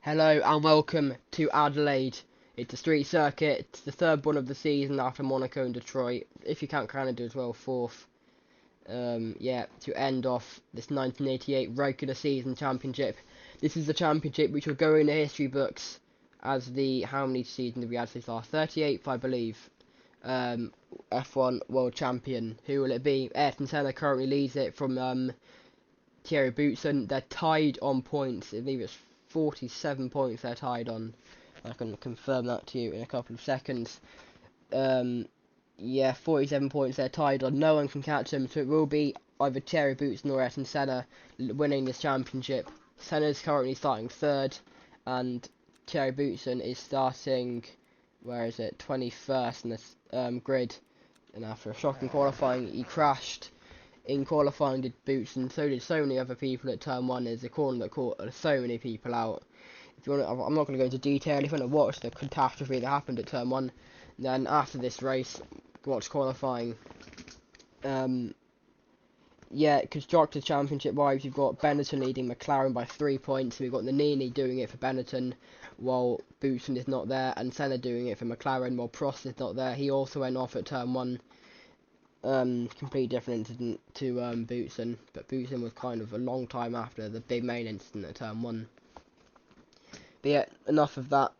Hello and welcome to Adelaide. It's a street circuit. It's the third one of the season after Monaco and Detroit. If you count Canada as well, fourth. To end off this 1988 regular season championship. This is the championship which will go in the history books as the, how many seasons have we had so far? 38th, I believe. F1 world champion. Who will it be? Ayrton Senna currently leads it from Thierry Boutsen. They're tied on points. I believe it's 47 points they're tied on. I can confirm that to you in a couple of seconds. 47 points they're tied on. No one can catch them, so it will be either Thierry Boutsen or Ayrton Senna winning this championship. Senna's currently starting third, and Thierry Boutsen is starting, 21st in this grid. And after a shocking qualifying, he crashed. In qualifying did Boutsen, so did so many other people at turn 1. There's a corner that caught so many people out. If you want, I'm not going to go into detail. If you want to watch the catastrophe that happened at turn 1, then after this race, watch qualifying. Constructors Championship wise, you've got Benetton leading McLaren by 3 points. We've got Nannini doing it for Benetton, while Boutsen is not there, and Senna doing it for McLaren, while Prost is not there. He also went off at turn 1. Completely different incident to Boutsen, but Boutsen was kind of a long time after the big main incident at turn 1. But yeah, enough of that.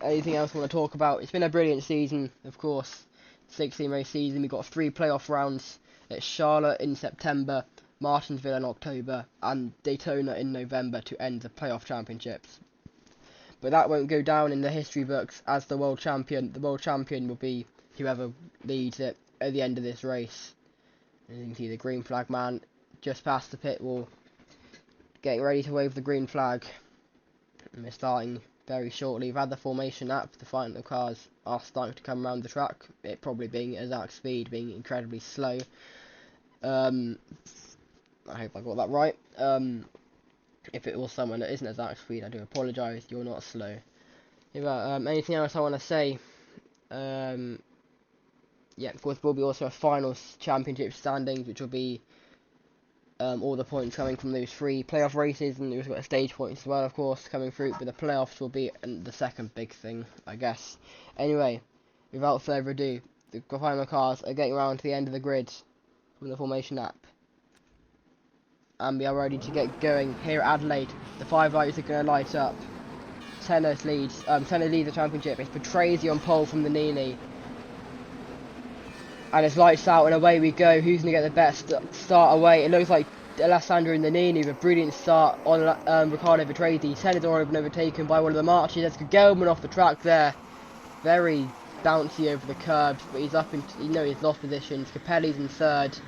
Anything else I want to talk about? It's been a brilliant season, of course. 16 race season. We've got 3 playoff rounds at Charlotte in September, Martinsville in October, and Daytona in November to end the playoff championships. But that won't go down in the history books as the world champion. The world champion will be whoever leads it at the end of this race. And you can see the green flag man just past the pit wall, getting ready to wave the green flag. And we're starting very shortly. We've had the formation up. The final cars are starting to come around the track. It probably being at Zach speed, being incredibly slow. I hope I got that right. If it was someone that isn't at Zach speed, I do apologise. You're not slow. Anything else I want to say? Of course, there will be also a final championship standings, which will be all the points coming from those 3 playoff races, and we've got a stage points as well, of course, coming through. But the playoffs will be the second big thing, I guess. Anyway, without further ado, the final cars are getting around to the end of the grid from the formation app, and we are ready to get going here at Adelaide. The 5 lights are going to light up. Senna leads the championship. It's Patrese on pole from the Nini. And it's lights out and away we go. Who's going to get the best start away? It looks like Alessandro Nannini with a brilliant start on Riccardo Patrese. Senna's already been overtaken by one of the marches. There's Gelman off the track there. Very bouncy over the curbs, but he's up in, he's lost positions. Capelli's in third.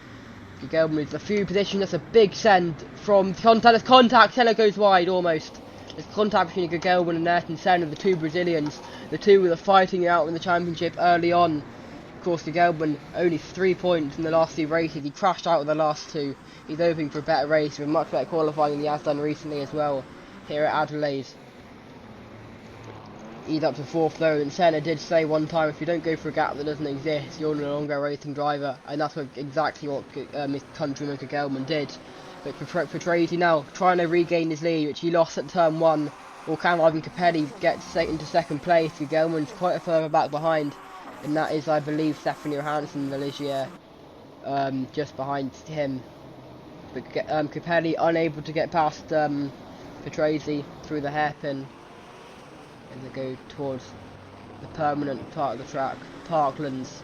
Gelman moves a few positions. That's a big send from contact. There's contact. Senna goes wide almost. There's contact between Gelman and Ayrton Senna, the 2 Brazilians. The 2 were fighting out in the championship early on. Of course, Gelman only 3 points in the last 2 races. He crashed out with the last 2. He's hoping for a better race with much better qualifying than he has done recently as well here at Adelaide. He's up to 4th though, and Senna did say one time, if you don't go for a gap that doesn't exist, you're no longer a racing driver, and that's exactly what his countryman Gelman did. But Patrese now trying to regain his lead, which he lost at turn 1. Or can Ivan Capelli get into second place? Gelman's quite a further back behind. And that is, I believe, Stefan Johansson, the Ligier, just behind him. But Capelli unable to get past Patrese through the hairpin. And they go towards the permanent part of the track, Parklands.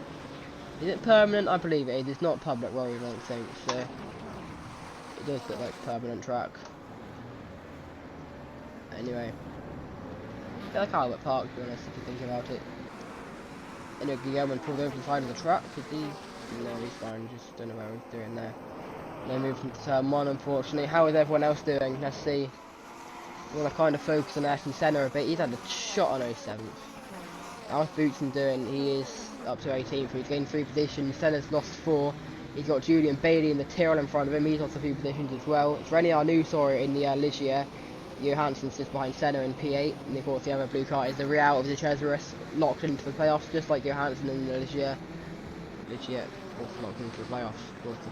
Is it permanent? I believe it is. It's not public road, I don't think, so it does look like permanent track. Anyway, I like Albert Park, to be honest, if you think about it. Anyway, Guillermo pulled over to the side of the track. No, he's fine. Just don't know what he's doing there. No movement to turn 1, unfortunately. How is everyone else doing? Let's see. We want to kind of focus on Ayrton Senna a bit. He's had a shot on 07th. How's Boutsen doing? He is up to 18th. He's gained 3 positions. Senna's lost 4. He's got Julian Bailey in the Tyrrell in front of him. He's lost a few positions as well. It's Rene Arnoux in the Ligier. Johansson's just behind Senna in P8, and of course the other blue car is the Real of the SRS, locked into the playoffs, just like Johansson in the Ligier, of course, locked into the playoffs. Of course, the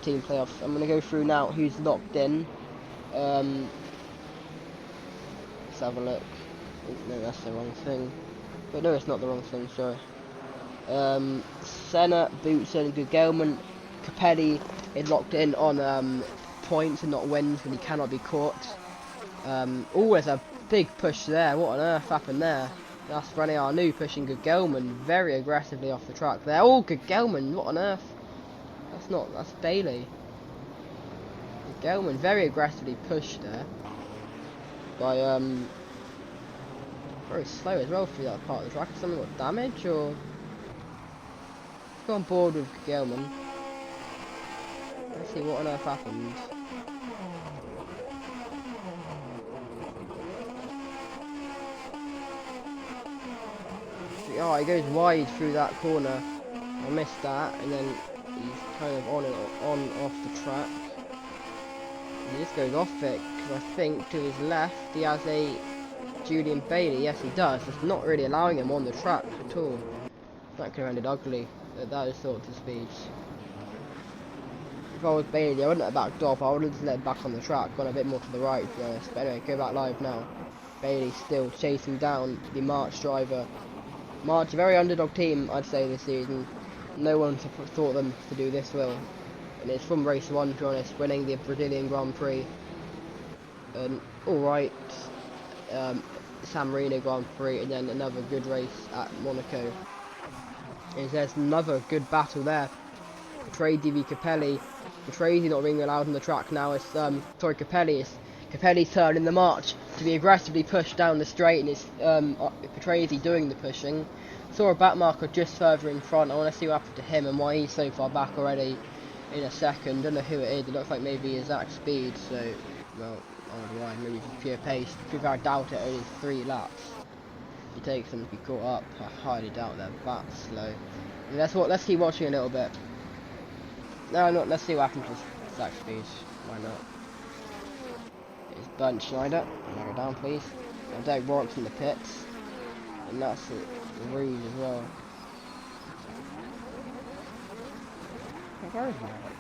team playoffs. I'm going to go through now who's locked in. Let's have a look. No, that's the wrong thing. But no, it's not the wrong thing, sorry. Senna, Boutsen, Gugelman, Capelli is locked in on points and not wins when he cannot be caught. Always a big push there. What on earth happened there? That's René Arnoux pushing Gugelman very aggressively off the track there. Oh, Gugelman, what on earth? That's Bailey. Gugelman very aggressively pushed there by very slow as well through that part of the track. Has something got damage or? Let's go on board with Gugelman. Let's see what on earth happened. Oh, he goes wide through that corner. I missed that, and then he's kind of on off the track. And he just goes off it, because I think to his left he has a Julian Bailey. Yes, he does. It's not really allowing him on the track at all. That could have ended ugly at those sorts of speeds. If I was Bailey, I wouldn't have backed off. I would have just let him back on the track, gone a bit more to the right, to be honest. But anyway, go back live now. Bailey still chasing down the March driver. March, a very underdog team, I'd say, this season. No one thought them to do this well. And it's from race 1, to be honest, winning the Brazilian Grand Prix. Alright, San Marino Grand Prix, and then another good race at Monaco. And there's another good battle there. Petresi v Capelli. Petresi not being allowed on the track now. It's Capelli's turn in the March to be aggressively pushed down the straight, and it's Petresi doing the pushing. Saw a back marker just further in front. I want to see what happened to him and why he's so far back already in a second. Don't know who it is. It looks like maybe exact speed, so, well, I don't know, maybe just pure pace. I doubt it, only 3 laps. It takes them to be caught up. I highly doubt they're that slow. And let's keep watching a little bit. No, not. Let's see what happens with exact speed. Why not? It's Bernd Schneider. Go down, please. Now Derek Rourke's in the pits, and that's Rouge as well. Where is Warwick?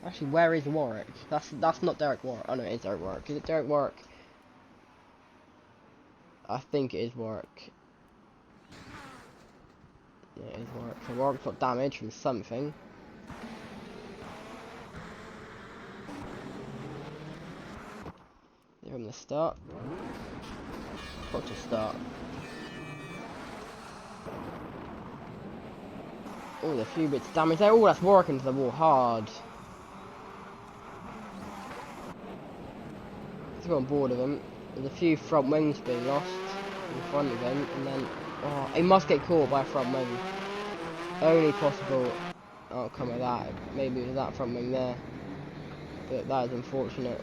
Actually, where is Warwick? That's not Derek Warwick. Oh no, it is Derek Warwick. Is it Derek Warwick? I think it is Warwick. Yeah, it is Warwick. So Warwick's got damage from something. From the start. Got to start. Oh, there's a few bits of damage there. Oh, that's Warwick into the wall hard. Let's go on board of him. There's a few front wings being lost in front of him, and then oh, he must get caught by a front wing. Only possible outcome of that. Maybe it was that front wing there, but that is unfortunate.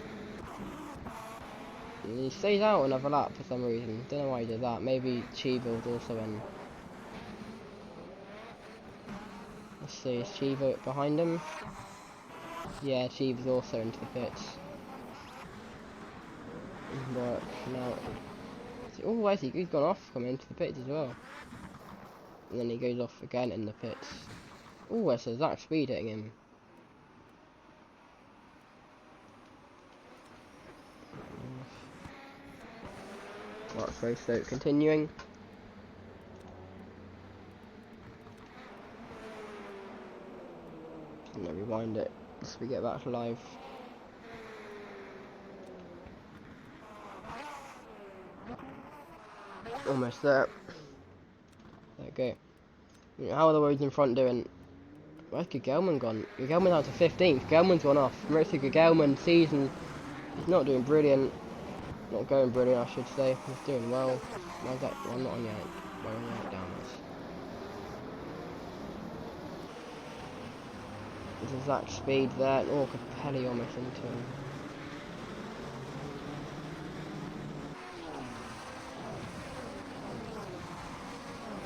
And he stays out another lap for some reason. Don't know why he did that. Maybe Chiva was also in. Let's see, is Chiva behind him? Yeah, Chiva's also into the pits. Work now. Oh, where's he? He's gone off, coming into the pits as well. And then he goes off again in the pits. Oh, there's exact speed hitting him. Right, so continuing. And then rewind it as we get back to live. Almost there. There we go. How are the roads in front doing? Where's Gugelman gone? Gugelman's out to 15th. Gugelman's gone off. Most of Gugelman's season is not doing brilliant. Not going brilliant, I should say. He's doing well. Where's that? Well, I'm not on yet. Where am I down this? There's exact speed there. Oh, Capelli almost into him.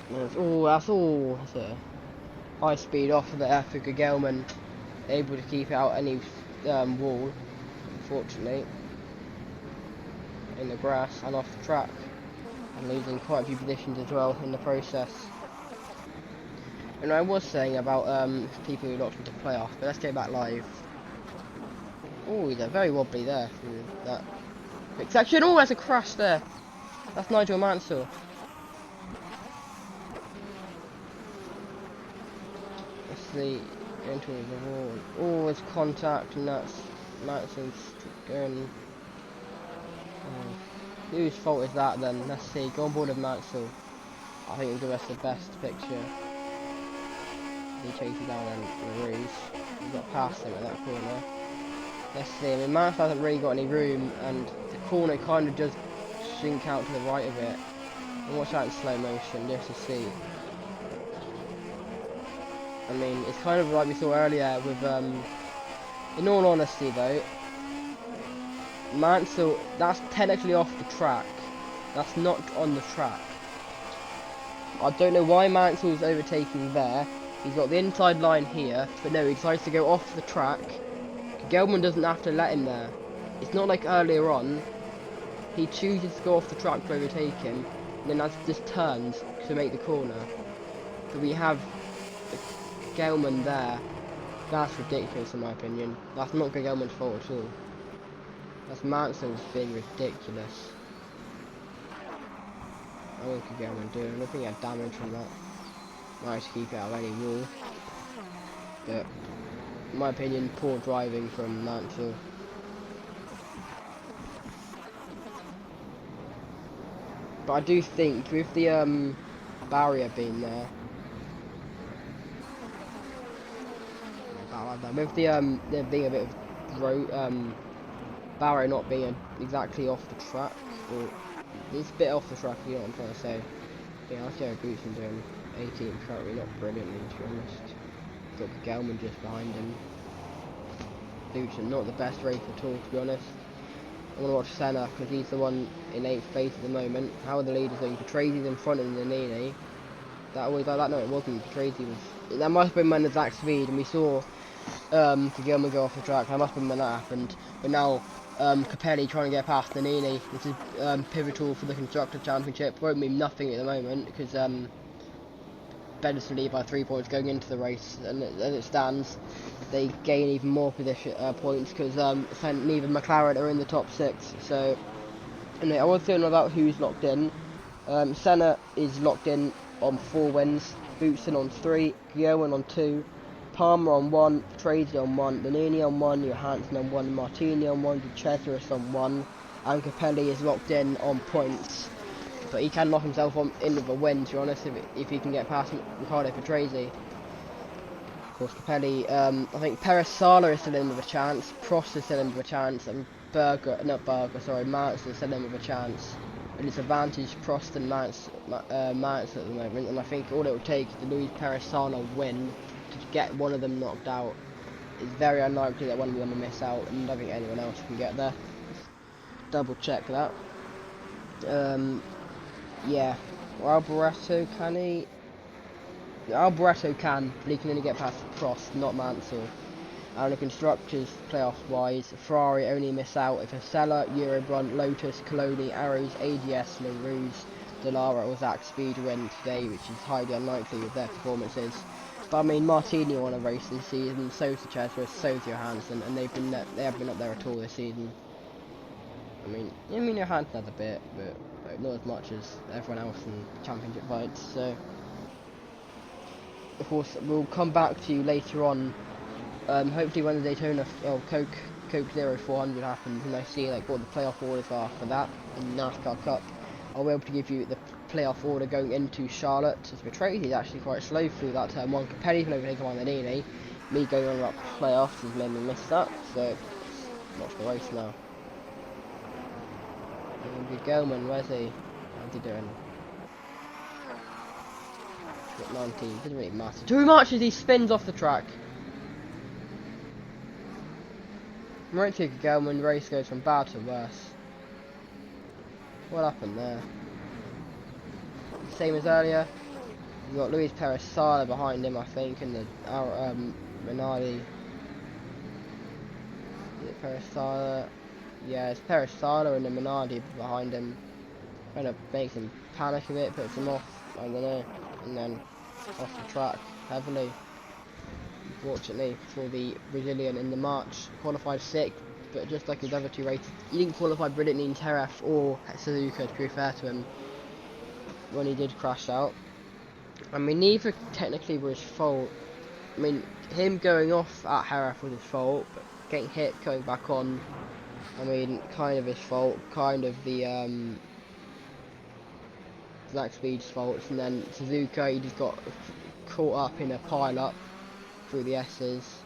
That's a high speed off of there for Gugelman, able to keep out any wall, unfortunately, in the grass and off the track, and losing quite a few positions as well in the process. And I was saying about people who locked into playoff, but let's go back live. Oh, they're very wobbly there through that quick section. Oh, there's a crash there. That's Nigel Mansell. Let's see. Into the wall. Oh, there's contact, and that's Mansell's going. Whose fault is that then? Let's see. Go on board with Mansell. I think he'll give us the best picture. He chases down and Ruse. He got past him at that corner. Let's see. I mean, Mansell hasn't really got any room, and the corner kind of does shrink out to the right of it. And watch that in slow motion, just to see. I mean, it's kind of like we saw earlier with, in all honesty though, Mansell, that's technically off the track. That's not on the track. I don't know why Mansell's overtaking there. He's got the inside line here, but no, he decides to go off the track. Gelman doesn't have to let him there. It's not like earlier on. He chooses to go off the track to overtake him, and then that's just turns to make the corner. So we have Gelman there. That's ridiculous in my opinion. That's not Gelman's fault at all. That's Mansell's being ridiculous. I don't think Gelman do. I don't think he had damage from that. Managed to keep it out of any wall. But in my opinion, poor driving from Mansell. But I do think with the barrier being there, with the there being a bit of road barrier not being exactly off the track, or it's a bit off the track, you know what I'm trying to say. Yeah, I see how Bootson doing 18 currently, not brilliantly to be honest. Got Gelman just behind him. Bootson not the best race at all to be honest. I want to watch Senna because he's the one in 8th place at the moment. How are the leaders doing? Petrasi's in front of the Nini. That always like that? No, it wasn't. Petrasi was. That must have been when the Zach speed, and we saw Gelman go off the track. That must have been when that happened. But now Capelli trying to get past the Nini. This is pivotal for the Constructor Championship. Won't mean nothing at the moment because Benetton lead by 3 points going into the race, and as it stands, they gain even more position points because neither McLaren are in the top 6. So, anyway, I was saying about who's locked in. Senna is locked in on 4 wins, Bootson on 3, Guillaume on 2, Palmer on 1, Tracy on 1, Nannini on 1, Johansson on 1, Martini on 1, Cesaris on 1, and Capelli is locked in on points. But he can knock himself in with a win, to be honest, if he can get past Riccardo Patrese. Of course, Capelli, I think Perez Sala is still in with a chance, Prost is still in with a chance, and Mansell is still in with a chance. And it's advantage Prost and Mansell at the moment, and I think all it will take is the Luis Perez Sala win to get one of them knocked out. It's very unlikely that one of them will miss out, and I don't think anyone else can get there. Double check that. Yeah, Alboreto, can he? Alboreto can, but he can only get past Prost, not Mansell. And the constructors, playoff wise, Ferrari only miss out if Acela, Eurobrunt, Lotus, Coloni, Arrows, AGS, LaRousse, Dallara or Zach Speed win today, which is highly unlikely with their performances. But I mean, Martini won a race this season, so's Cesaris, so's Johansson, and they haven't been up there at all this season. I mean Johansson has a bit, but not as much as everyone else in championship fights. So, of course, we'll come back to you later on. Hopefully, when the Daytona Coke 0400 happens, and I see like what the playoff orders are for that in the NASCAR Cup, I'll be able to give you the playoff order going into Charlotte. As Patrese is actually quite slow through that turn 1. Capelli's been overtaken by Nannini. Me going on about playoffs has made me miss that. So, watch the race now. Gelman, where's he? How's he doing? Got 19, doesn't really matter. Too much as he spins off the track. Right to Gelman, race goes from bad to worse. What happened there? Same as earlier. You've got Luis Perez Sala behind him, I think, and the Minardi. Is it Perez Sala? Yeah, it's Perez Sala and the Minardi behind him. Kind of makes him panic a bit, puts him off, I don't know, and then off the track heavily. Unfortunately for the Brazilian in the March, qualified 6th, but just like his other two races, he didn't qualify brilliantly in Teref or Suzuka, to be fair to him, when he did crash out. I mean, neither technically were his fault. I mean, him going off at Heref was his fault, but getting hit, going back on, I mean, kind of his fault, kind of the Zach Speed's fault, and then Suzuka, he just got caught up in a pile-up through the S's.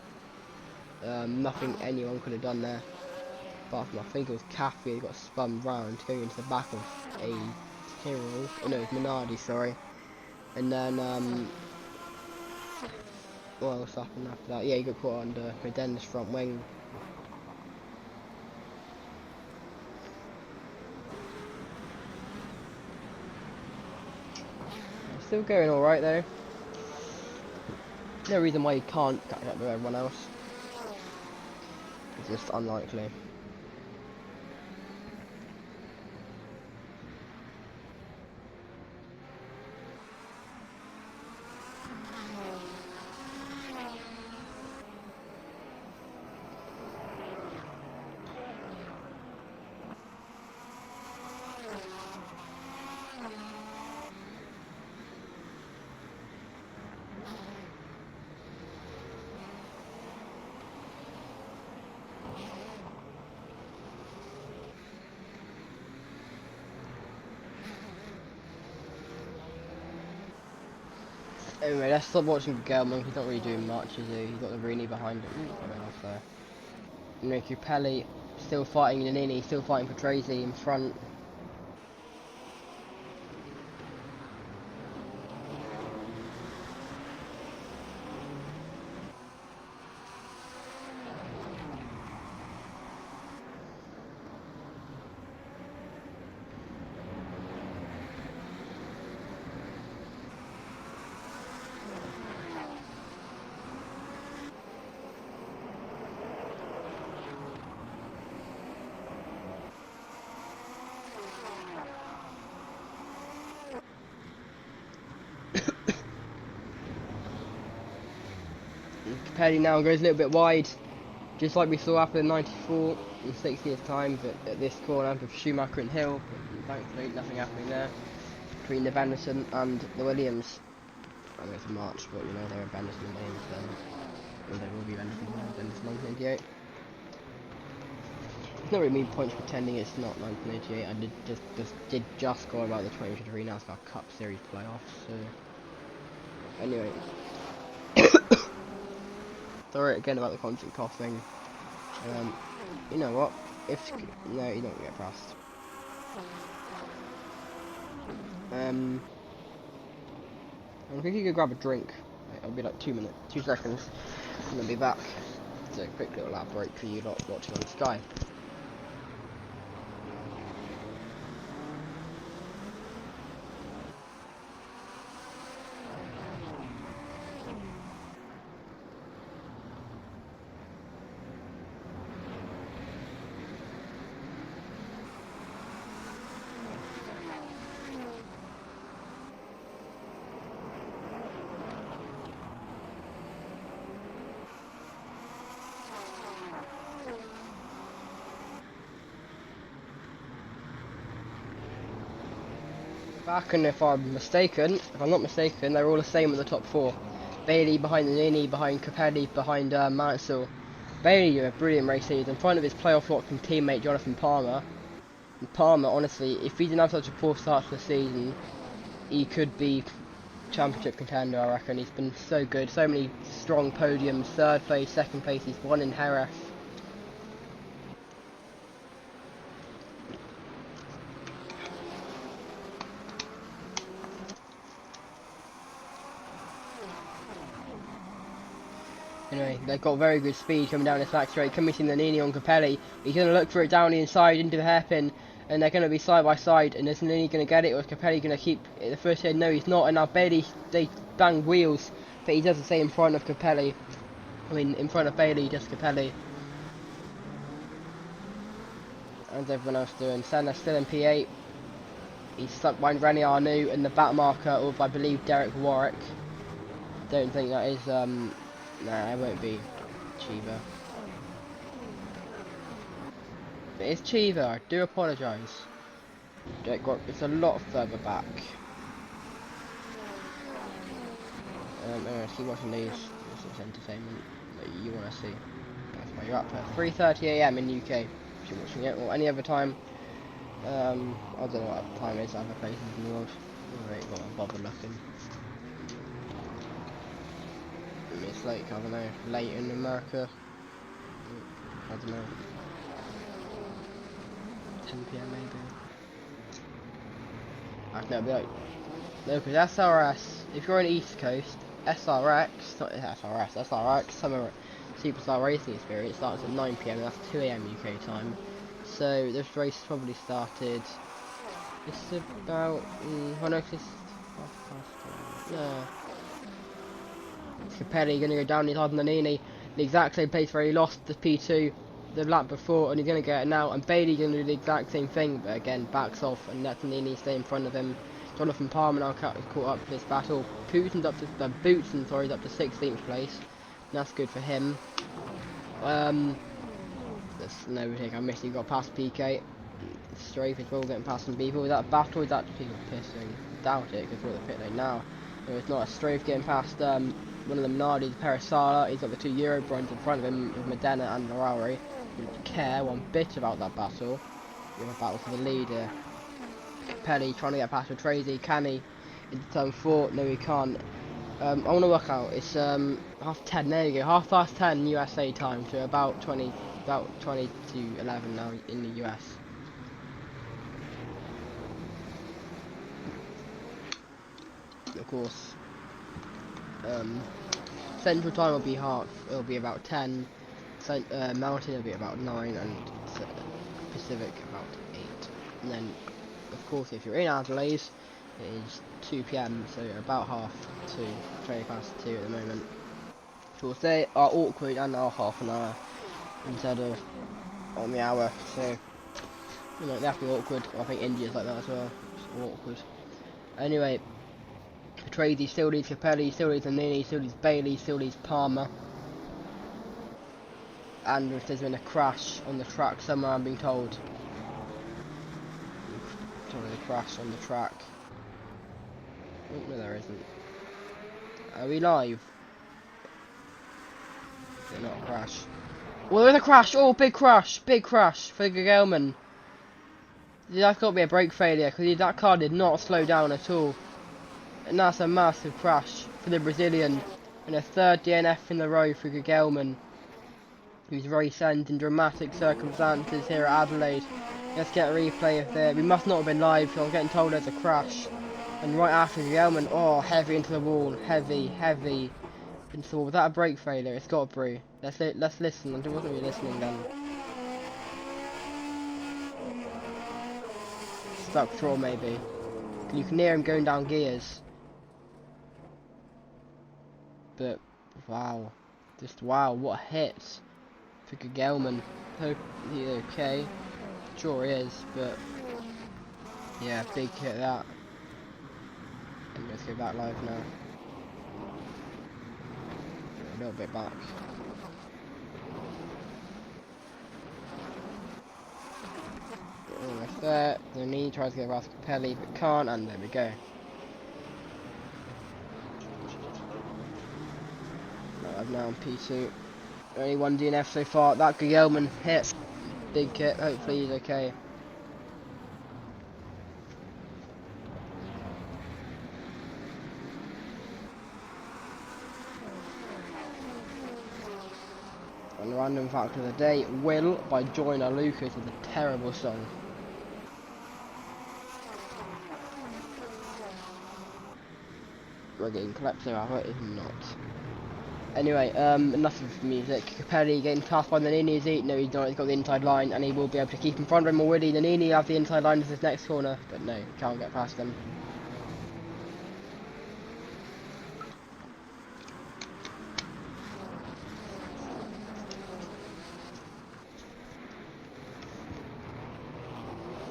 Nothing anyone could have done there, apart from, I think it was Caffey, got spun round, going into the back of a Tyrrell, oh no, it was Minardi, sorry, and then, what else happened after that? Yeah, he got caught under Medenda's front wing. Still going alright though. No reason why you can't catch up with everyone else. It's just unlikely. Anyway, let's stop watching Gelman. He's not really doing much, is he? He's got the Rooney behind him. Coming off there. Enrique Pelli still fighting Nannini, still fighting for Tracy in front. Capelli now goes a little bit wide, just like we saw after the 94 in 6 years' time, but at this corner with Schumacher and Hill, thankfully nothing happening there between the Benderson and the Williams. I know it's March, but you know they were Benderson and Williams then, or they will be Benderson in 1988. It's not really me points pretending it's not 1988. I did just go about the 2023 NASCAR Cup Series playoffs. So anyway. Sorry again about the constant coughing. You know what? No, you don't get past. I think you could grab a drink. It'll be like 2 seconds, and I'll be back. It's a quick little ad break for you lot watching on Sky. Back, and if I'm not mistaken, they're all the same in the top 4. Bailey behind Nannini, behind Capelli, behind Mansell. Bailey did a brilliant race in front of his playoff locking teammate Jonathan Palmer. And Palmer, honestly, if he didn't have such a poor start to the season, he could be championship contender, I reckon. He's been so good, so many strong podiums, 3rd place, 2nd place, he's won in Jerez. Anyway, they've got very good speed coming down this back straight, committing the Nannini on Capelli. He's going to look for it down the inside into the hairpin, and they're going to be side by side, and is Nannini going to get it, or is Capelli going to keep it the first head? No, he's not, and now Bailey, they bang wheels, but he does the same in front of Capelli. I mean, in front of Bailey, just Capelli. How's everyone else doing? Senna still in P8. He's stuck behind Rene Arnoux and the back marker of, I believe, Derek Warwick. Don't think that is, nah, it won't be Chiba. It's Cheever, I do apologise. It's a lot further back. Anyway, keep watching these. This is entertainment that you want to see. That's why you're up at 3:30 AM in UK. If you're watching it, or any other time. I don't know what time it is other places in the world. I ain't gonna bother looking. It's like, I don't know, late in America. I don't know. 10 PM maybe. I don't know, it'll be like, no, because SRS, if you're on the East Coast, SRX, not SRS, SRX, Summer Superstar Racing Experience starts at 9 PM, and that's 2 AM UK time. So this race probably started, it's about, I know it's Capelli going to go down, he's hard on the Nini, the exact same place where he lost the P2 the lap before, and he's going to get it now, and Bailey's going to do the exact same thing, but again, backs off, and lets Nini stay in front of him. Jonathan Palmer now caught up for this battle. Bootsen's up to, Bootsen, is up to 16th place, and that's good for him. That's no mistake, I missed, he got past PK. Strafe as well, getting past some people. Is that a battle? Is that people pissing? Doubt it, because we're at the pit lane now. No, it's not. A Strafe getting past one of the Minardi's, Perisala. He's got the 2 Euro bronze in front of him with Medina and Larauri. He didn't care one bit about that battle. We have a battle for the leader. Capelli trying to get past Tracy. Can he? Into turn 4? No, he can't. I want to work out. It's 10:30. There you go. 10:30 USA time. So about 20 to 11 now in the US. Of course, Central Time will be it'll be about 10, Mountain will be about 9, and Pacific about 8. And then, of course, if you're in Adelaide, it is 2 PM, so about 2:30, 20 past 2 at the moment. Of course, they are awkward and are half an hour instead of on the hour, so you know, they have to be awkward. I think India's like that as well, it's awkward. Anyway, Tracy still leads Capelli, still leads Nini, still leads Bailey, still leads Palmer. And if there's been a crash on the track somewhere, I'm being told. There's a crash on the track. Oh, no, there isn't. Are we live? Is it not a crash? Well, there's a crash! Oh, big crash! Big crash for Gelman. That's got to be a brake failure, because that car did not slow down at all. And that's a massive crash for the Brazilian, and a 3rd DNF in the row for Gelman, whose race ends in dramatic circumstances here at Adelaide. Let's get a replay of there. We must not have been live, so I'm getting told there's a crash. And right after Gelman, oh, heavy into the wall, heavy into the wall. Was that a brake failure? It's got to be. Let's listen. I wasn't really listening then. Stuck throttle maybe. You can hear him going down gears. But wow, just wow, what a hit for Gelman. Hope he's okay. Sure he is, but yeah, big hit that. And let's go back live now. A little bit back. Almost there. The knee tries to get past Capelli, but can't, and there we go. I've now on P2. Only 1 DNF so far. That Gelman hit. Big hit. Hopefully he's okay. And the random fact of the day, Will by Joyner Lucas is a terrible song. We're getting klepto out of it, if not. Anyway, enough of music. Capelli getting passed by the Nini. No, he's not. He's got the inside line, and he will be able to keep in front of him already. The Nini have the inside line as his next corner, but no, can't get past them.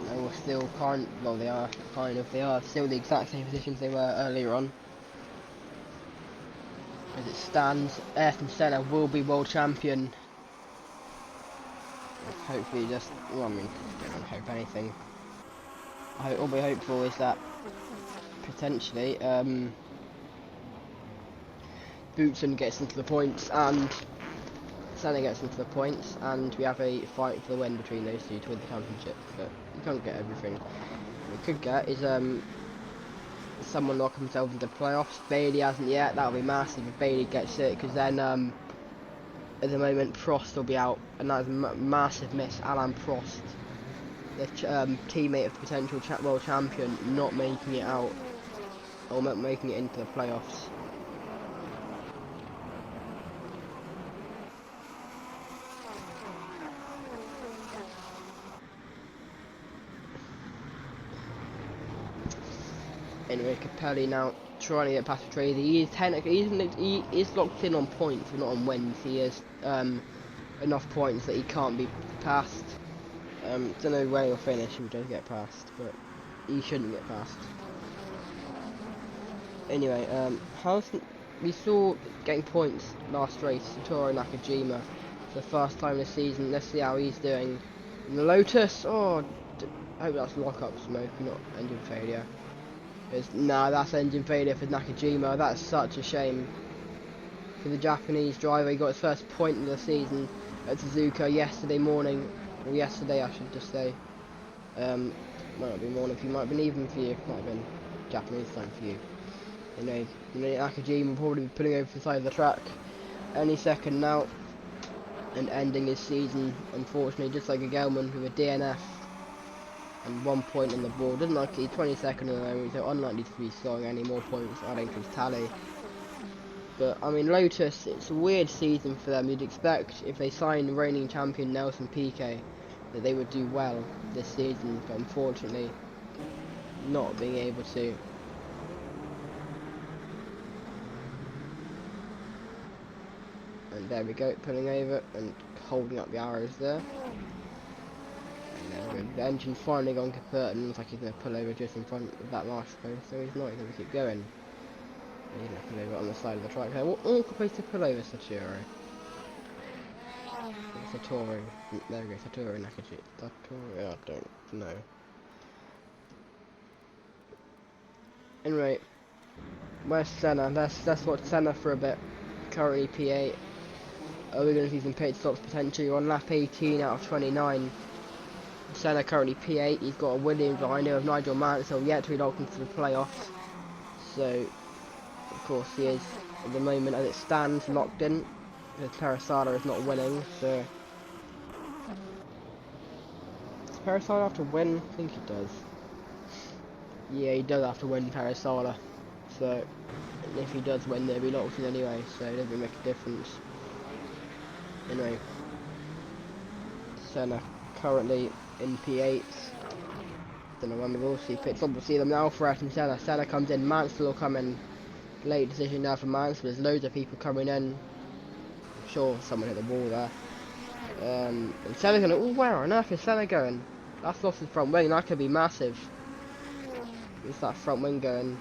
No, we're still can't. Well, they are kind of. They are still the exact same positions they were earlier on. As it stands, Ayrton Senna will be world champion. hopefully just, well, I mean, I don't hope anything. All we hope for is that potentially Boutsen gets into the points and Senna gets into the points, and we have a fight for the win between those two to win the championship. But you can't get everything. What we could get is someone knock himself into the playoffs. Bailey hasn't yet. That'll be massive if Bailey gets it, because then at the moment Prost will be out, and that is a massive miss. Alain Prost, the teammate of the potential world champion, not making it out or not making it into the playoffs. Anyway, Capelli now trying to get past Trady. He is technically he is locked in on points, but not on wins. He has enough points that he can't be passed. Don't know where he'll finish if he does get past, but he shouldn't get past. Anyway, we saw getting points last race, Satoru Nakajima, for the first time this season. Let's see how he's doing. And the Lotus, I hope that's lock-up smoke, not engine failure. No, that's engine failure for Nakajima. That's such a shame for the Japanese driver. He got his first point of the season at Suzuka yesterday morning, or yesterday I should just say. Might not be morning for you, might have been even for you, might have been Japanese time for you. Anyway, Nakajima will probably be pulling over the side of the track any second now and ending his season, unfortunately, just like a Gelman with a DNF. And 1 point on the board. Doesn't like he's 22nd at the moment, so unlikely to be scoring any more points adding to his tally. But I mean, Lotus, it's a weird season for them. You'd expect if they sign reigning champion Nelson Piquet that they would do well this season, but unfortunately not being able to. And there we go, pulling over and holding up the arrows there. The engine's finally gone kaput and looks like he's going to pull over just in front of that marshal post, so he's not going to keep going. He's going to pull over on the side of the track. What awkward place to pull over, Satoru? Satoru. There we go, Satoru Nakaji. Satoru, I don't know. Anyway, where's Senna? Let's watch Senna for a bit. Currently P8. Are we going to see some pit stops potentially? On lap 18 out of 29. Senna currently P8, he's got a Williams behind him of Nigel Mansell yet to be locked into the playoffs. So, of course, he is, at the moment, as it stands, locked in. Because Parasada is not winning, so... Does Parasada have to win? I think he does. Yeah, he does have to win Parasada. So, if he does win, they'll be locked in anyway, so it doesn't make a difference. Anyway. Senna currently in P8. Don't know when we will see pits. We'll see them now for Ayrton Senna. Senna comes in, Mansell will come in. Late decision now for Mansell. There's loads of people coming in. I'm sure someone hit the wall there. And Senna's gonna. Oh, where on earth is Senna going? That's lost his front wing. That could be massive. It's that front wing going.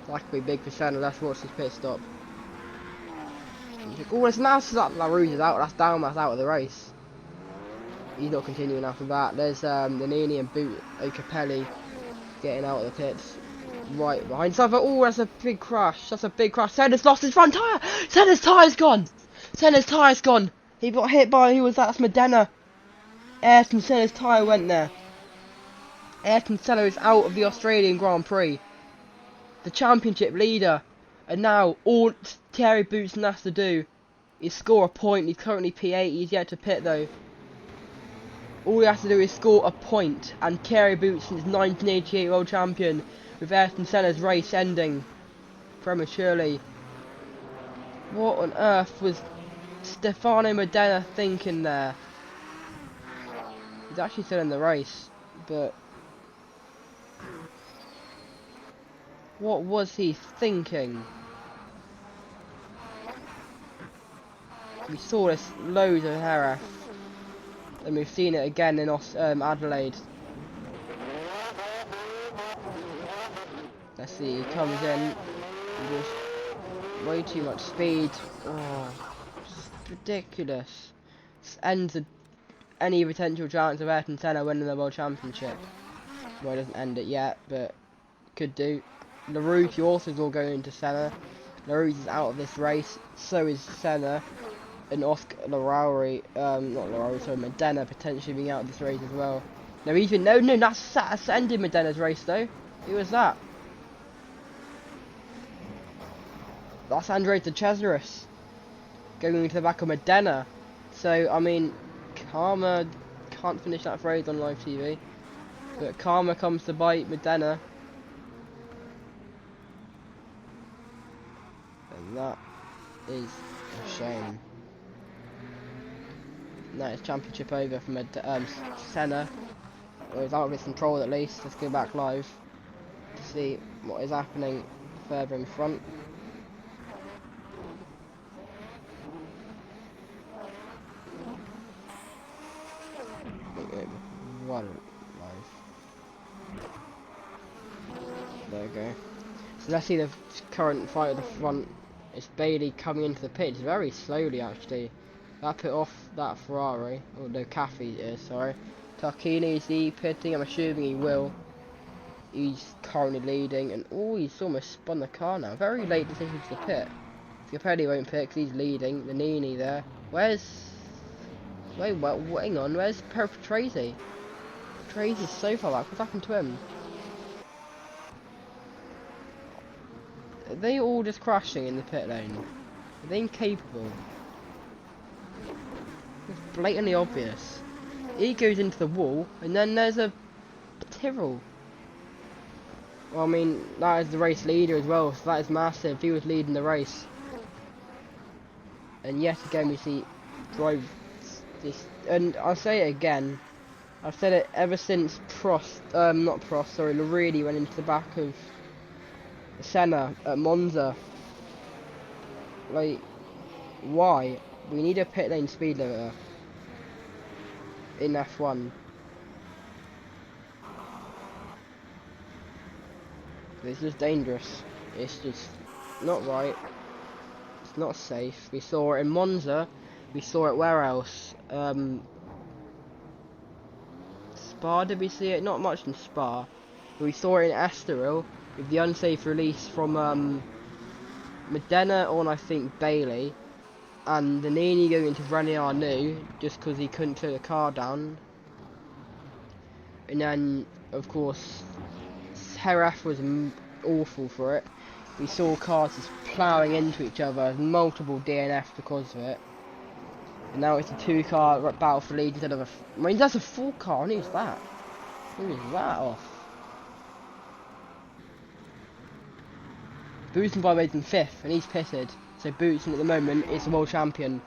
That could be big for Senna. Let's watch this pit stop. Oh, it's Mansell up. La Rouge is out. That's down. That's out of the race. He's not continuing after that. There's the Nini and Boot Capelli getting out of the pits right behind Suffolk. Oh, that's a big crash. That's a big crash. Senna's lost his front tyre. Senna's tyre's gone. Senna's tyre's gone. He got hit by, who was that? That's Modena. Ayrton Senna's tyre went there. Ayrton Senna is out of the Australian Grand Prix. The championship leader. And now all Thierry Boutsen has to do is score a point. He's currently P8. He's yet to pit though. All he has to do is score a point, and Thierry Boutsen is 1988 world champion, with Ayrton Senna's race ending prematurely. What on earth was Stefano Modena thinking there? He's actually still in the race, but what was he thinking? We saw this loads of Jerez. And we've seen it again in Adelaide. Let's see, he comes in with way too much speed. Oh, it's ridiculous. This ends any potential chance of Ayrton Senna winning the World Championship. Well, it doesn't end it yet, but could do. Larrousse also is all going into Senna. Larrousse is out of this race, so is Senna. And Oscar Larrauri, not Larrauri, sorry, Modena potentially being out of this race as well. No, even, no, that's ended Modena's race though. Who was that? That's Andres de Cesaris going into the back of Modena. So, I mean, karma, can't finish that phrase on live TV, but karma comes to bite Modena. And that is a shame. Now it's championship over from Senna. Or it's out of his control at least. Let's go back live to see what is happening further in front. One live. There we go. So let's see the current fight at the front. It's Bailey coming into the pit very slowly actually. That put off that Ferrari. Oh no, Caffey is, sorry. Tarquini, is he pitting? I'm assuming he will. He's currently leading, and oh, he's almost spun the car now. Very late decision to the pit. Capelli won't pit because he's leading. The Nini there. Wait, hang on. Where's Tracy? Tracy's so far back. What's happened to him? Are they all just crashing in the pit lane? Are they incapable? It's blatantly obvious. He goes into the wall, and then there's a Tyrrell. Well, I mean, that is the race leader as well, so that is massive. He was leading the race. And yet again, we see drive this. And I'll say it again. I've said it ever since Larini went into the back of Senna at Monza. Like, why? We need a pit lane speed limiter in F1. It's just dangerous. It's just not right. It's not safe. We saw it in Monza. We saw it where else? Spa, did we see it? Not much in Spa. But we saw it in Estoril with the unsafe release from Modena on, I think, Bailey. And the Nini going into Renier new just because he couldn't clear the car down. And then, of course, Heref was awful for it. We saw cars just ploughing into each other, multiple DNFs because of it. And now it's a 2-car battle for lead instead of a... I mean, that's a 4-car, and who's that? Who's that off? Boutsen by made in 5th, and he's pitted. So Boutsen at the moment is the world champion.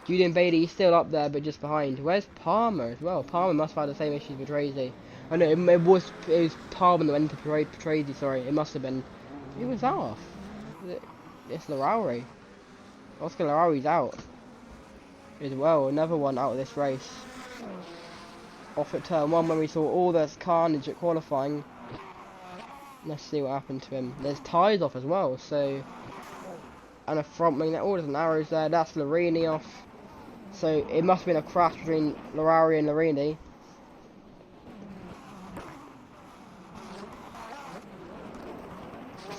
Julian Bailey is still up there, but just behind. Where's Palmer as well? Palmer must have had the same issues with Tracy. Oh no, it was Palmer that went into Tracy, sorry. It must have been... Who was that off? It's Larrauri. Oscar Larrauri's out as well. Another one out of this race. Off at turn 1 when we saw all this carnage at qualifying. Let's see what happened to him. There's tyres off as well, so... And a front wing, all there's arrows there. That's Larini off. So it must have been a crash between Larrauri and Larini.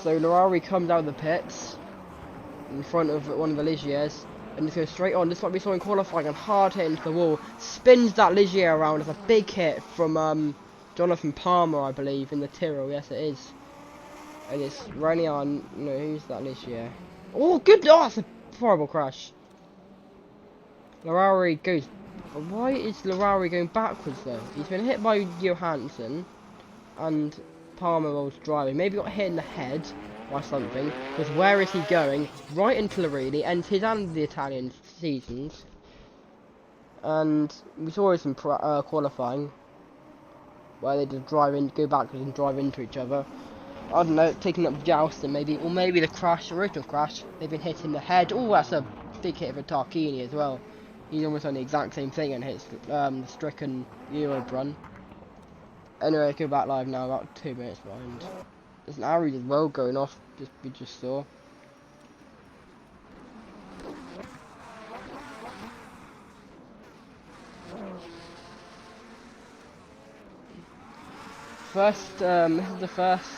So Larrauri comes out of the pits in front of one of the Ligiers and just goes straight on. This is what we saw in qualifying, and hard hit into the wall. Spins that Ligier around as a big hit from Jonathan Palmer, I believe, in the Tyrrell. Yes, it is. And it's Renier. No, who's that Ligier? Oh, good! Oh, that's a horrible crash. Larrauri goes... Why is Larrauri going backwards, though? He's been hit by Johansson, and Palmer was driving. Maybe got hit in the head or something, because where is he going? Right into Larini, and his and the Italian seasons. And we saw this in qualifying, where they just drive in, go backwards and drive into each other. I don't know, taking up jousting maybe, or maybe the crash, original crash, they've been hit in the head. Oh, that's a big hit for Tarquini as well. He's almost done the exact same thing and hits the stricken Eurobrun. Anyway, go back live now, about 2 minutes behind. There's an arrow as well going off, we just saw. This is the first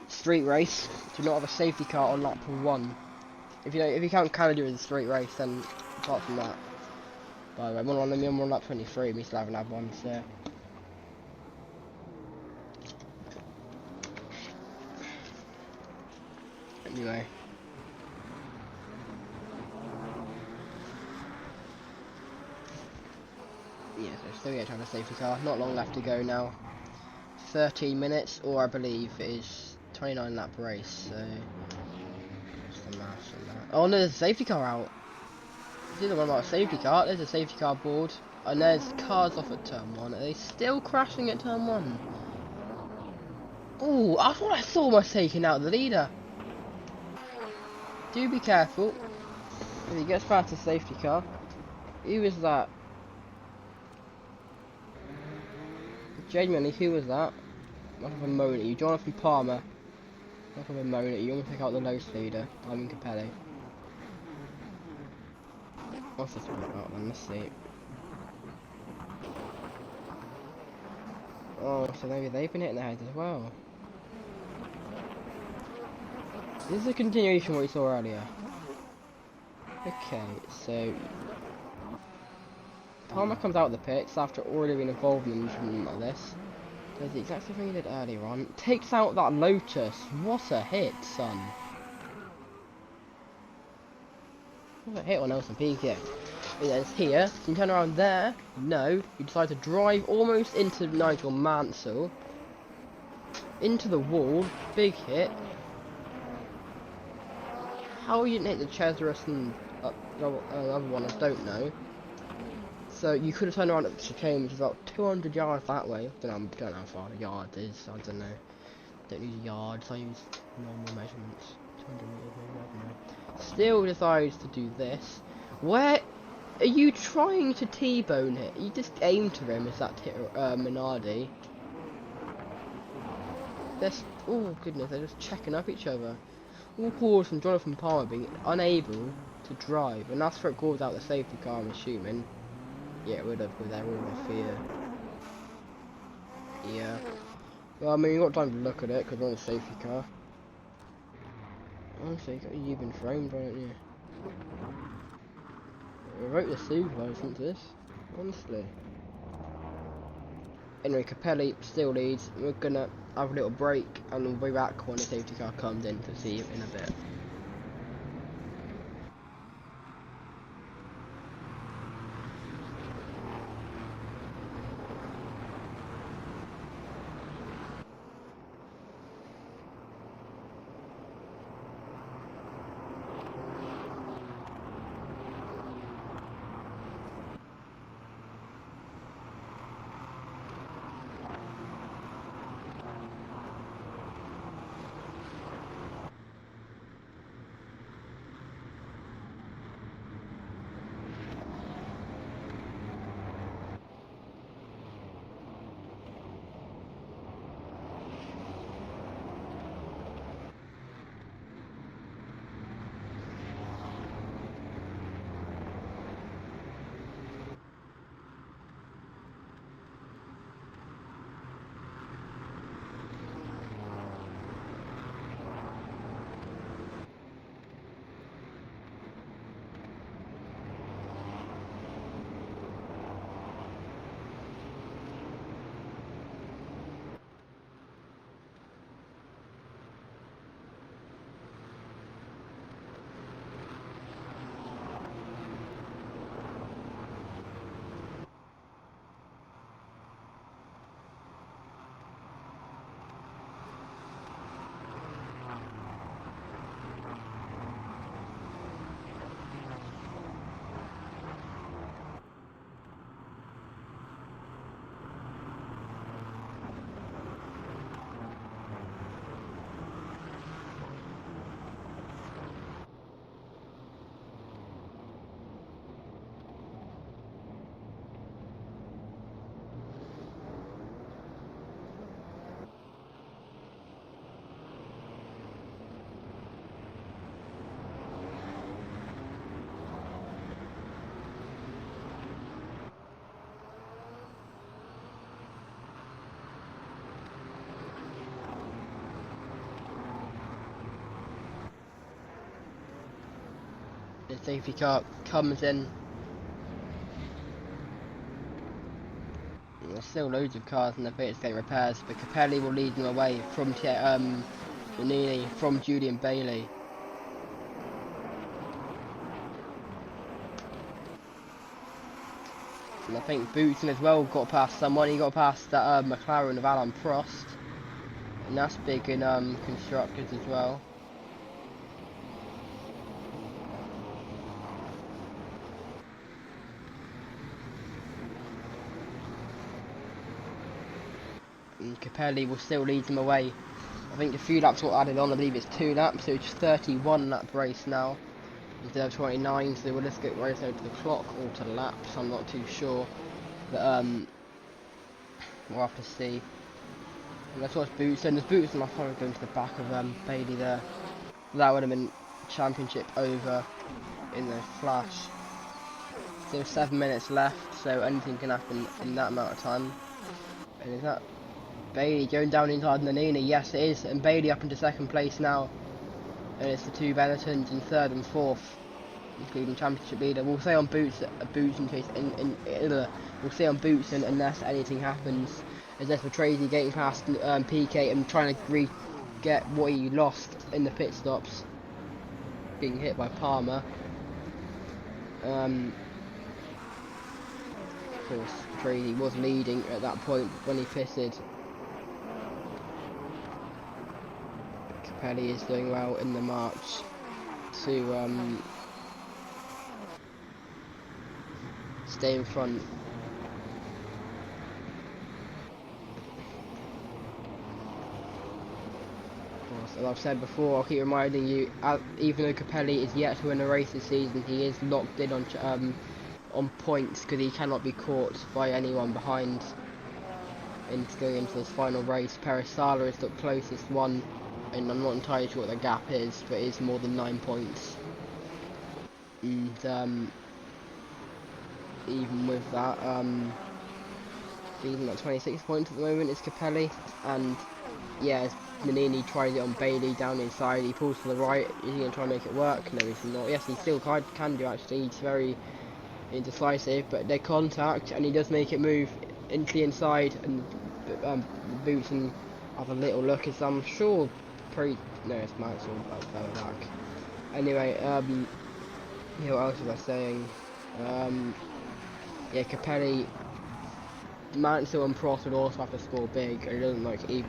street race to not have a safety car on lap 1. If you count Canada as a street race, then apart from that. By the way, I'm on lap 23. We still haven't had one, so. Anyway. Yeah, so still yet to have a safety car. Not long left to go now. 13 minutes, or I believe it is 29 lap race, so. What's the maths on that? Oh no, there's a safety car out. This isn't one about a safety car. There's a safety car board, and there's cars off at turn 1. Are they still crashing at turn 1? Oh, I thought I saw was taking out the leader. Do be careful. If he gets past the safety car. Who was that? Genuinely, who was that? Not have a moan at you. Jonathan Palmer. Not have a moan at you. You want to take out the low leader. I mean Capelli. What's this one about then? Let's see. Oh, so maybe they've been hitting their heads as well. This is a continuation of what we saw earlier. Okay, so Palmer comes out of the pits after already being involved in something like this. Does the exact same thing he did earlier on. Takes out that Lotus. What a hit, son. What a hit on Nelson Piquet. And then it's here. You can turn around there. No. You decide to drive almost into Nigel Mansell. Into the wall. Big hit. How you didn't hit the Cesaris and the other one, I don't know. So you could have turned around at the chicane, which is about 200 yards that way. Don't know how far a yard is. I don't know. Don't use yards. I use normal measurements. 200 meters, maybe. I don't know. Still decides to do this. Where are you trying to T-bone it? You just aim to him. Is that Minardi? Oh goodness, they're just checking up each other. All cause from Jonathan Palmer being unable to drive, and that's where it calls out the safety car, I'm assuming. Yeah, it would have, because they're all in fear. Yeah. Well, I mean, you've got time to look at it, because we're on a safety car. Honestly, you've been framed, haven't you? Revoke the super license, this. Honestly. Anyway, Capelli still leads. We're gonna have a little break, and we'll be back when the safety car comes in to see you in a bit. The safety car comes in. And there's still loads of cars in the pits getting repairs, but Capelli will lead them away from Nannini, from Julian Bailey. And I think Boutsen as well got past someone. He got past that McLaren of Alan Prost, and that's big in constructors as well. And Capelli will still lead them away. I think a few laps got added on. I believe it's 2 laps, so it's 31 lap race now instead of 29. So we'll just get race over to the clock or to the laps. I'm not too sure, but we'll have to see. And let's watch Boutsen. There's Boutsen. I'll probably go into the back of Bailey there. That would have been championship over in the flash. Still 7 minutes left, so anything can happen in that amount of time. And is that Bailey going down inside Nannini? Yes, it is. And Bailey up into second place now. And it's the 2 Benettons in 3rd and 4th, including championship leader. We'll say on Boutsen chase. We'll say on Boutsen unless anything happens. As that's for Tracy getting past PK and trying to get what he lost in the pit stops, being hit by Palmer. Of course, Tracy was leading at that point when he pitted. Capelli is doing well in the march to stay in front. As I've said before, I'll keep reminding you, even though Capelli is yet to win a race this season, he is locked in on points because he cannot be caught by anyone behind going into this final race. Perisala is the closest one, and I'm not entirely sure what the gap is, but it is more than 9 points. And even with that, even at 26 points at the moment is Capelli, and yeah, Nannini tries it on Bailey down inside. He pulls to the right. Is he going to try and make it work? No, he's not. Yes, he still can do actually. He's very indecisive, but they contact and he does make it move into the inside, and Boutsen have a little look as I'm sure no, it's Mansell further back. Anyway, yeah, what else was I saying? Yeah, Capelli, Mansell and Prost would also have to score big, and it doesn't like even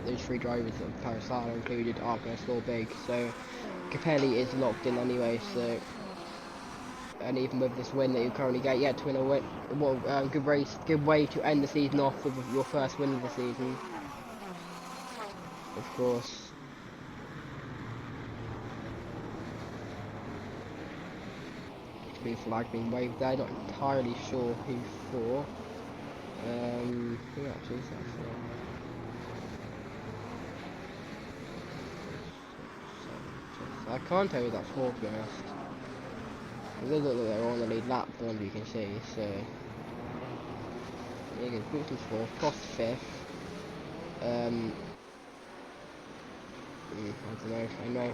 those 3 drivers, Perisala included, are going to score big. So Capelli is locked in anyway. So, and even with this win that you currently get, yeah, to win a win, well, good race, good way to end the season off with your first win of the season. Of course. Blue flag being waved there. Not entirely sure who for. Who actually is that for? I can't tell you that's for, to be honest. It does look like they're on the lead lap, the ones you can see, so... Yeah, good, Boutsen's 4th, Prost 5th. I don't know, anyway.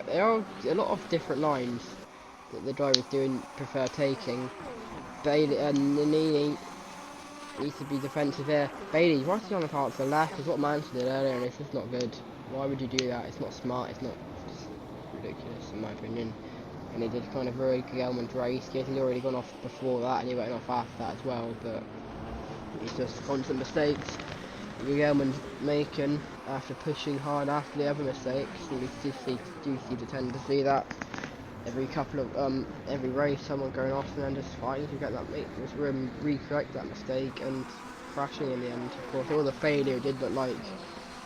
There are a lot of different lines that the drivers prefer taking. Bailey and Nannini needs to be defensive here. Bailey right on the car to the left is what Mansell did earlier, and it's just not good. Why would you do that? It's not smart, it's ridiculous in my opinion. And he did kind of ruin Gelman's race. Yes, he's already gone off before that and he went off after that as well, but it's just constant mistakes Gelman's making after pushing hard after the other mistakes. And we do see the tend to see that every couple of every race, someone going off and then just fighting to get that recorrect that mistake and crashing in the end. Of course, all the failure did look like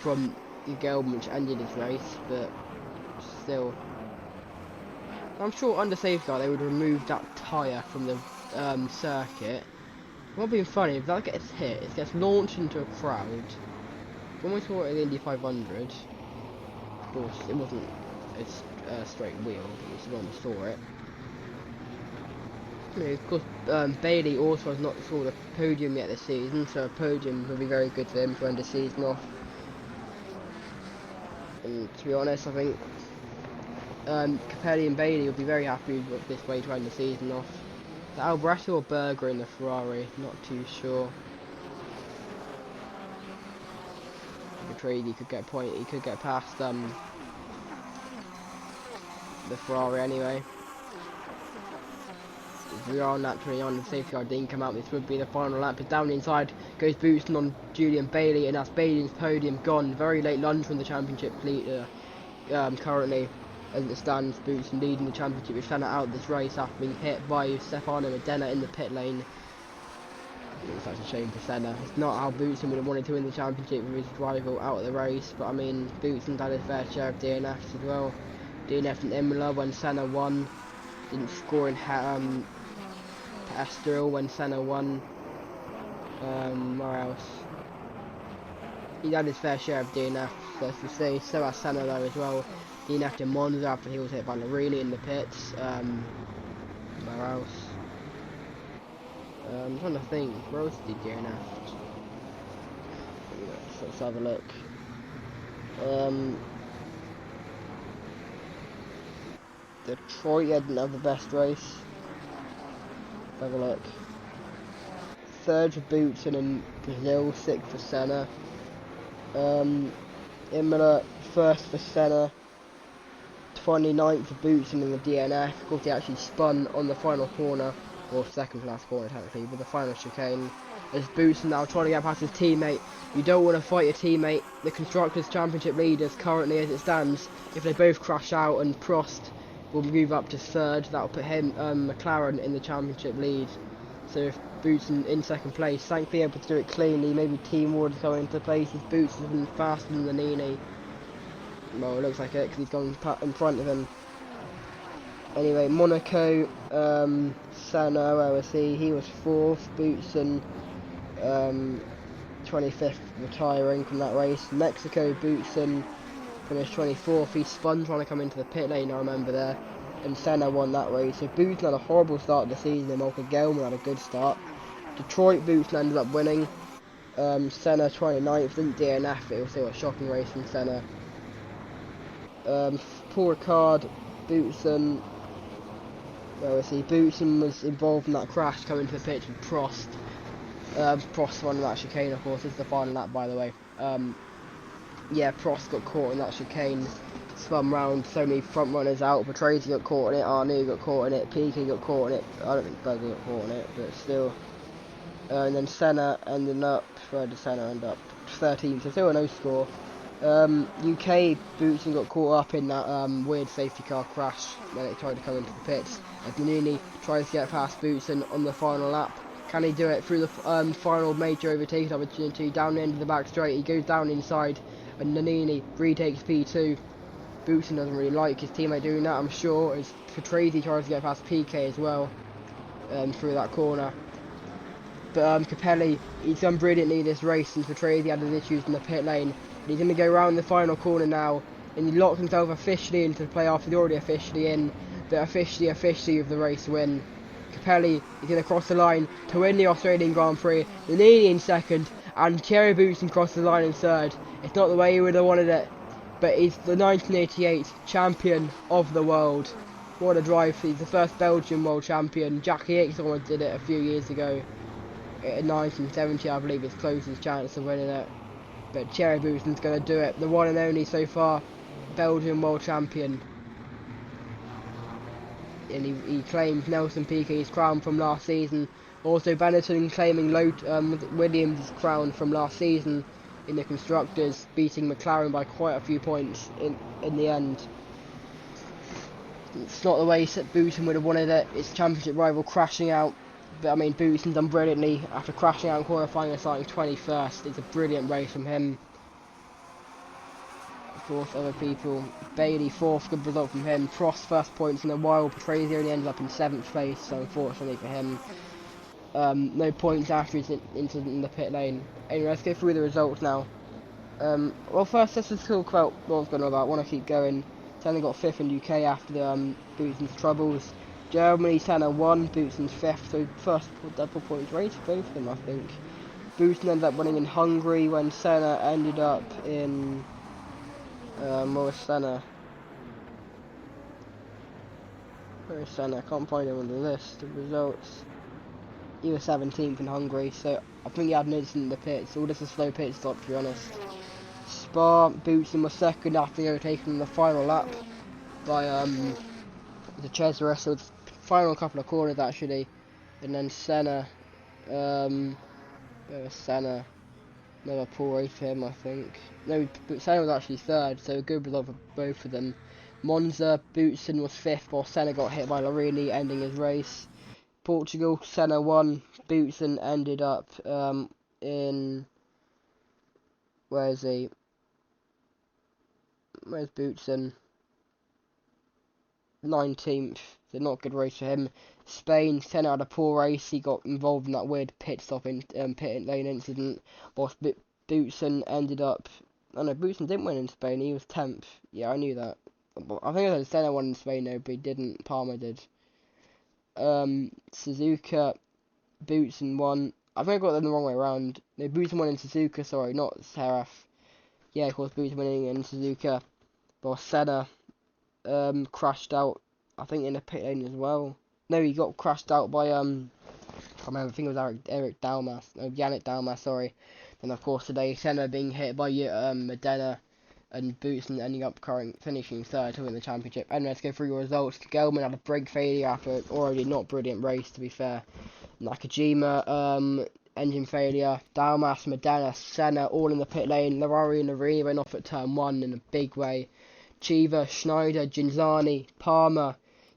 from Gelman, which ended his race, but still, I'm sure under safeguard they would remove that tyre from the circuit. It would be funny if that gets hit, it gets launched into a crowd. When we saw it in the Indy 500, of course it wasn't a straight wheel, but we saw it. Yeah, of course, Bailey also has not scored a podium yet this season, so a podium would be very good for him to end the season off. And to be honest, I think Capelli and Bailey will be very happy with this way to end the season off. The Alboreto or Berger in the Ferrari, not too sure. He could get a point, he could get past the Ferrari anyway. We are naturally on the safety car didn't come out. This would be the final lap. But down inside goes Boutsen on Julian Bailey, and that's Bailey's podium gone. Very late lunge from the championship leader. Currently, as it stands, Boutsen leading the championship with Senna out this race after being hit by Stefano Modena in the pit lane. It's such a shame for Senna. It's not how Boutsen would have wanted to win the championship with his rival out of the race, but I mean, Boutsen's had his fair share of DNFs as well. DNF in Imola when Senna won. Didn't score in Estoril when Senna won. Where else? He's had his fair share of DNF, so to say. So has Senna though as well. DNF in Monza after he was hit by Larini in the pits. Where else? I'm trying to think. Where else did he DNF? Let's have a look. Detroit didn't have the best race. Have a look. Third for Boutsen in Brazil, sixth for Senna. Imola, first for Senna. 29th for Boutsen in the DNF. Of course, he actually spun on the final corner, or second to last corner technically, but the final chicane. As Boutsen now trying to get past his teammate. You don't want to fight your teammate. The Constructors' Championship leaders currently, as it stands, if they both crash out and Prost will move up to third, that will put him, McLaren in the championship lead. So if Boutsen in second place, thankfully able to do it cleanly, maybe team order going into place as Boutsen's been faster than the Nini. Well, it looks like it because he's gone in front of him. Anyway, Monaco, Senna, where was he? He was fourth. Boutsen, 25th, retiring from that race. Mexico, Boutsen finished 24th. He spun trying to come into the pit lane, I remember there, and Senna won that race. So Boutsen had a horrible start to the season, and Malcolm Gelman had a good start. Detroit, Boutsen ended up winning. Senna 29th, didn't DNF, it was still a shocking race from Senna. Paul Ricard, Boutsen, where was he? Boutsen was involved in that crash coming to the pitch with Prost. Prost won that chicane, of course. This is the final lap, by the way. Yeah, Prost got caught in that chicane, spun round, so many front runners out. Patrese got caught in it, Arnoux got caught in it, Piquet got caught in it. I don't think Berger got caught in it, but still. And then Senna ended up, where did Senna end up? 13th, so still a no score. UK, Boutsen got caught up in that weird safety car crash when it tried to come into the pits. And Nannini tries to get past Boutsen on the final lap. Can he do it through the final major overtaking opportunity down the end of the back straight? He goes down inside and Nannini retakes P2. Boutsen doesn't really like his teammate doing that, I'm sure, as Patrese tries to get past Piquet as well through that corner. But Capelli, he's done brilliantly this race since Patrese had his issues in the pit lane. And he's going to go around the final corner now, and he locks himself officially into the playoff. He's already officially in, but officially with the race win. Capelli is going to cross the line to win the Australian Grand Prix. Nannini in second, and Thierry Boutsen crosses the line in third. It's not the way he would have wanted it, but he's the 1988 champion of the world. What a drive! He's the first Belgian world champion. Jackie Hickson did it a few years ago. In 1970, I believe, his closest chance of winning it. But Thierry Boutsen's going to do it. The one and only so far Belgian world champion. And he claims Nelson Piquet's crown from last season. Also Benetton claiming Williams' crown from last season in the Constructors, beating McLaren by quite a few points in the end. It's not the way Boutsen would have wanted it. It's championship rival crashing out. But I mean, Boutsen's done brilliantly after crashing out in qualifying and starting 21st. It's a brilliant race from him. Fourth, other people. Bailey, fourth, good result from him. Prost, first points in a while. Patrese only ended up in 7th place, so unfortunately for him. No points after his incident in the pit lane. Anyway, let's go through the results now. Well, first, let's just talk about what I was going on about. I want to keep going. Senna got 5th in UK after the Boutsen's troubles. Germany, Senna won, Boutsen's 5th, so first double points race for both of them, I think. Boutsen ended up winning in Hungary when Senna ended up in... where was Senna? Where is Senna? I can't find him on the list of results. He was 17th in Hungary, so I think he had an incident in the pits. All just a slow pit stop, to be honest. Spa, Boutsen was second after overtaking on the final lap by the SRS. So the final couple of corners actually, and then Senna. Where was Senna? Another poor race for him, I think. No, but Senna was actually third, so a good result for both of them. Monza, Boutsen was fifth, while Senna got hit by Larini, ending his race. Portugal, Senna won. Boutsen ended up in... Where is he? Where's Boutsen? 19th. So not a good race for him. Spain, Senna had a poor race. He got involved in that weird pit stop in pit lane incident. Whilst Boutsen ended up... Oh no, Boutsen didn't win in Spain. He was 10th. Yeah, I knew that. I think I said Senna won in Spain though, but he didn't. Palmer did. Suzuka, Boutsen won. I think I got them the wrong way around. No, Boutsen won in Suzuka, sorry, not Seraf. Yeah, of course, Boutsen winning in Suzuka. But Senna crashed out, I think, in the pit lane as well. No, he got crashed out by, I remember, I think it was Eric Dalmas. No, Yannick Dalmas, sorry. And of course, today, Senna being hit by Modena and Boutsen ending up finishing third to win the championship. And let's go through your results. Gelman had a brake failure after already not brilliant race, to be fair. Nakajima, engine failure. Dalmas, Modena, Senna, all in the pit lane. Larari and Larini went off at turn 1 in a big way. Chiva, Schneider, Ginzani, Palmer,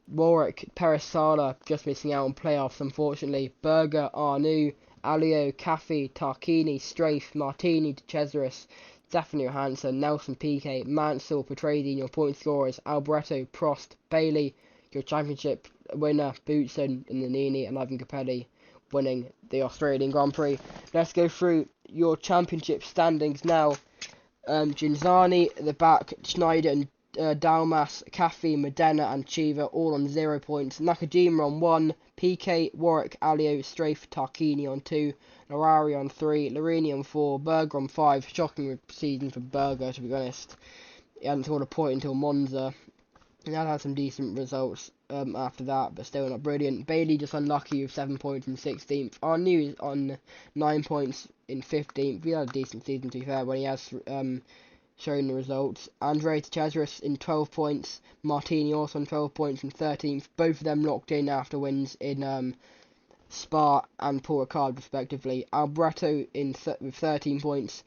Warwick, Peresala just missing out on playoffs, unfortunately. Berger, Arnoux, Alio, Caffey, Tarquini, Strafe, Martini, De Cesaris, Stephanie Johansson, Nelson Piquet, Mansell, Petresi in your point scorers, Alboreto, Prost, Bailey, your championship winner, Boutsen, and Nannini, and Ivan Capelli winning the Australian Grand Prix. Let's go through your championship standings now. Ginzani at the back, Schneider and Dalmas, Caffey, Modena and Chiva all on 0 points. Nakajima on 1, PK, Warwick, Alio, Strafe, Tarquini on 2, Larari on 3, Larini on 4, Berger on 5. Shocking season for Berger, to be honest. He hadn't scored a point until Monza. He had some decent results after that, but still not brilliant. Bailey just unlucky with 7 points in 16th. Arnoux on 9 points in 15th. He had a decent season, to be fair, when he has shown the results. Andre De Cesaris in 12 points. Martini also on 12 points in 13th. Both of them locked in after wins in Spa and Paul Ricard, respectively. Alboreto with 13 points.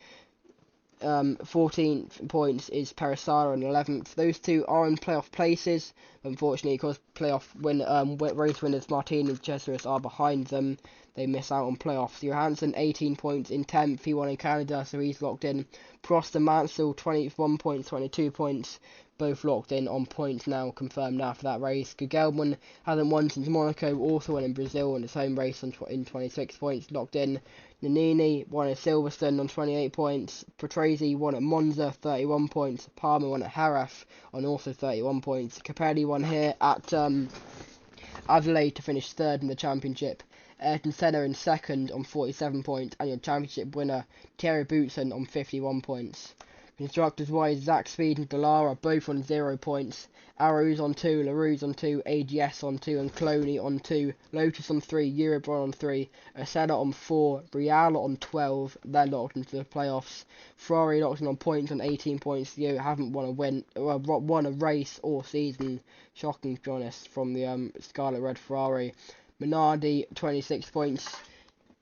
14th points is Peresara and 11th. Those two are in playoff places. Unfortunately, because race winners Martini and Cesaris are behind them, they miss out on playoffs. Johansson 18 points in 10th. He won in Canada, so he's locked in. Prost and Mansell 21 points, 22 points. Both locked in on points now, confirmed after that race. Gelman hasn't won since Monaco, also won in Brazil in his home race in 26 points, locked in. Nannini won at Silverstone on 28 points. Petresi won at Monza, 31 points. Palmer won at Harraf on also 31 points. Capelli won here at Adelaide to finish third in the championship. Ayrton Senna in second on 47 points. And your championship winner, Thierry Boutsen, on 51 points. Constructors wise, Zach Speed and Dallara both on 0 points. Arrows on 2, LaRue's on 2, AGS on 2, and Cloney on 2, Lotus on 3, Eurobron on 3, Asena on 4, Briala on 12, they're locked into the playoffs. Ferrari locked in on points on 18 points, you haven't won a race all season, shocking to be honest, from the Scarlet Red Ferrari. Minardi 26 points,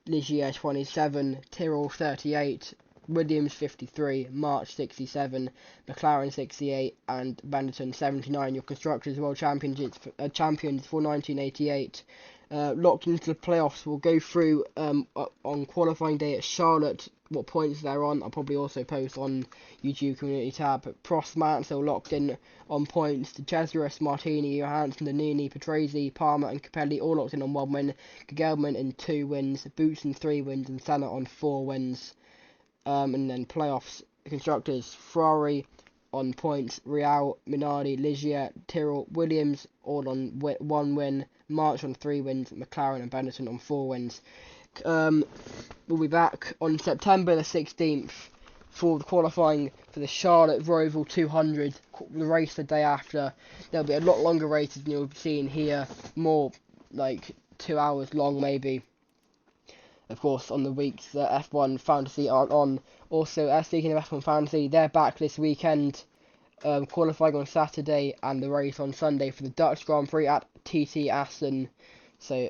Ligier 27, Tyrrell 38, Williams 53, March 67, McLaren 68, and Benetton 79. Your Constructors World Champions for 1988. Locked into the playoffs. We'll go through on qualifying day at Charlotte what points they're on. I'll probably also post on YouTube community tab. But Prost, Mansell locked in on points. De Cesaris, Martini, Johansson, Nannini, Petresi, Palmer and Capelli all locked in on 1 win. Gelman in 2 wins. Boutsen 3 wins and Senna on 4 wins. And then playoffs, Constructors, Ferrari on points, Real, Minardi, Ligier, Tyrrell, Williams all on 1 win, March on 3 wins, McLaren and Benetton on 4 wins. We'll be back on September the 16th for the qualifying for the Charlotte Roval 200, the race the day after. There'll be a lot longer races than you'll be seeing here, more like 2 hours long maybe. Of course, on the weeks that F1 Fantasy aren't on. Also, speaking of F1 Fantasy, they're back this weekend, qualifying on Saturday and the race on Sunday for the Dutch Grand Prix at TT Aston. So,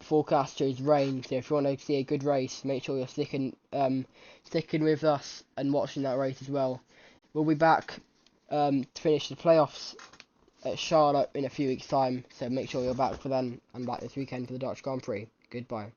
forecast shows rain. So if you want to see a good race, make sure you're sticking with us and watching that race as well. We'll be back to finish the playoffs at Charlotte in a few weeks' time. So make sure you're back for then and back this weekend for the Dutch Grand Prix. Goodbye.